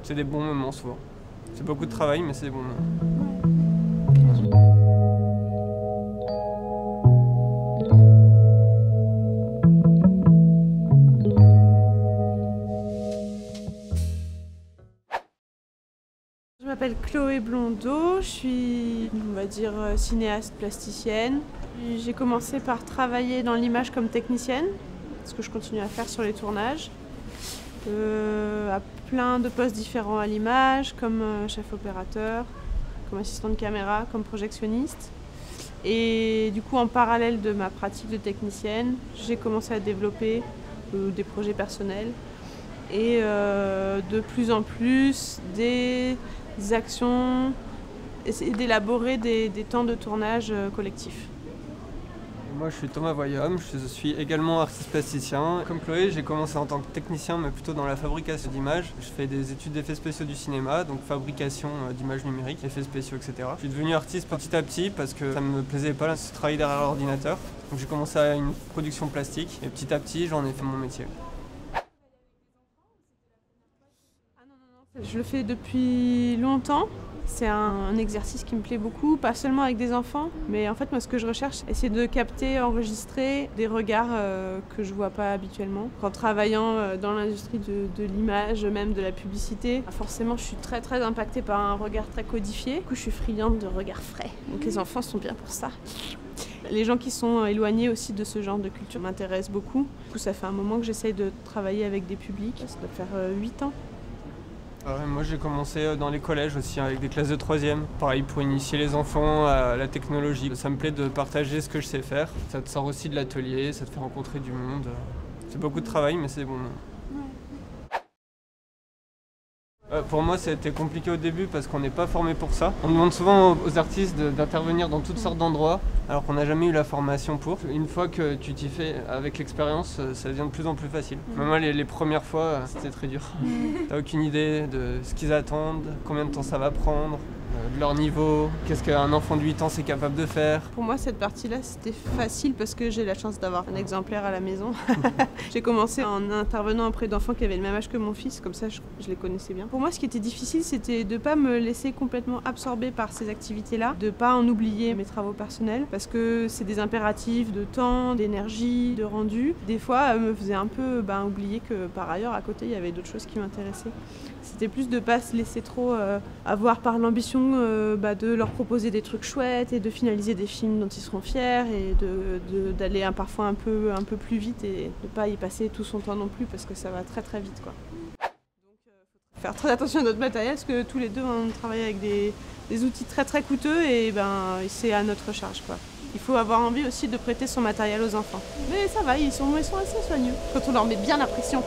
C'est des bons moments souvent. C'est beaucoup de travail, mais c'est des bons moments. Je m'appelle Chloé Blondeau, je suis, on va dire, cinéaste plasticienne. J'ai commencé par travailler dans l'image comme technicienne, ce que je continue à faire sur les tournages, à plein de postes différents à l'image, comme chef opérateur, comme assistant de caméra, comme projectionniste. Et du coup, en parallèle de ma pratique de technicienne, j'ai commencé à développer des projets personnels et de plus en plus des actions, essayer d'élaborer des temps de tournage collectifs. Moi je suis Thomas Voyhomme, je suis également artiste plasticien. Comme Chloé, j'ai commencé en tant que technicien mais plutôt dans la fabrication d'images. Je fais des études d'effets spéciaux du cinéma, donc fabrication d'images numériques, effets spéciaux, etc. Je suis devenu artiste petit à petit parce que ça me plaisait pas de travailler derrière l'ordinateur. Donc j'ai commencé à une production plastique et petit à petit j'en ai fait mon métier. Je le fais depuis longtemps. C'est un exercice qui me plaît beaucoup, pas seulement avec des enfants, mais en fait moi ce que je recherche, c'est de capter, enregistrer des regards que je vois pas habituellement. En travaillant dans l'industrie de l'image, même de la publicité, forcément je suis très impactée par un regard très codifié. Du coup je suis friande de regards frais, donc les enfants sont bien pour ça. Les gens qui sont éloignés aussi de ce genre de culture m'intéressent beaucoup. Du coup ça fait un moment que j'essaye de travailler avec des publics, ça doit faire 8 ans. Moi j'ai commencé dans les collèges aussi avec des classes de 3e, pareil pour initier les enfants à la technologie. Ça me plaît de partager ce que je sais faire, ça te sort aussi de l'atelier, ça te fait rencontrer du monde. C'est beaucoup de travail mais c'est bon. Pour moi c'était compliqué au début parce qu'on n'est pas formé pour ça. On demande souvent aux artistes d'intervenir dans toutes sortes d'endroits alors qu'on n'a jamais eu la formation pour. Une fois que tu t'y fais avec l'expérience, ça devient de plus en plus facile. Moi les premières fois c'était très dur. T'as aucune idée de ce qu'ils attendent, combien de temps ça va prendre, de leur niveau, qu'est-ce qu'un enfant de 8 ans c'est capable de faire. Pour moi cette partie-là c'était facile parce que j'ai la chance d'avoir un exemplaire à la maison. J'ai commencé en intervenant auprès d'enfants qui avaient le même âge que mon fils, comme ça je les connaissais bien. Pour moi ce qui était difficile c'était de ne pas me laisser complètement absorber par ces activités-là, de ne pas en oublier mes travaux personnels parce que c'est des impératifs de temps, d'énergie, de rendu. Des fois me faisait un peu oublier que par ailleurs à côté il y avait d'autres choses qui m'intéressaient. C'était plus de ne pas se laisser trop avoir par l'ambition de leur proposer des trucs chouettes et de finaliser des films dont ils seront fiers et d'aller parfois un peu plus vite et de ne pas y passer tout son temps non plus parce que ça va très vite, quoi. Donc faut faire très attention à notre matériel parce que tous les deux on travaille avec des outils très coûteux et c'est à notre charge, quoi. Il faut avoir envie aussi de prêter son matériel aux enfants. Mais ça va, ils sont assez soigneux quand on leur met bien la pression.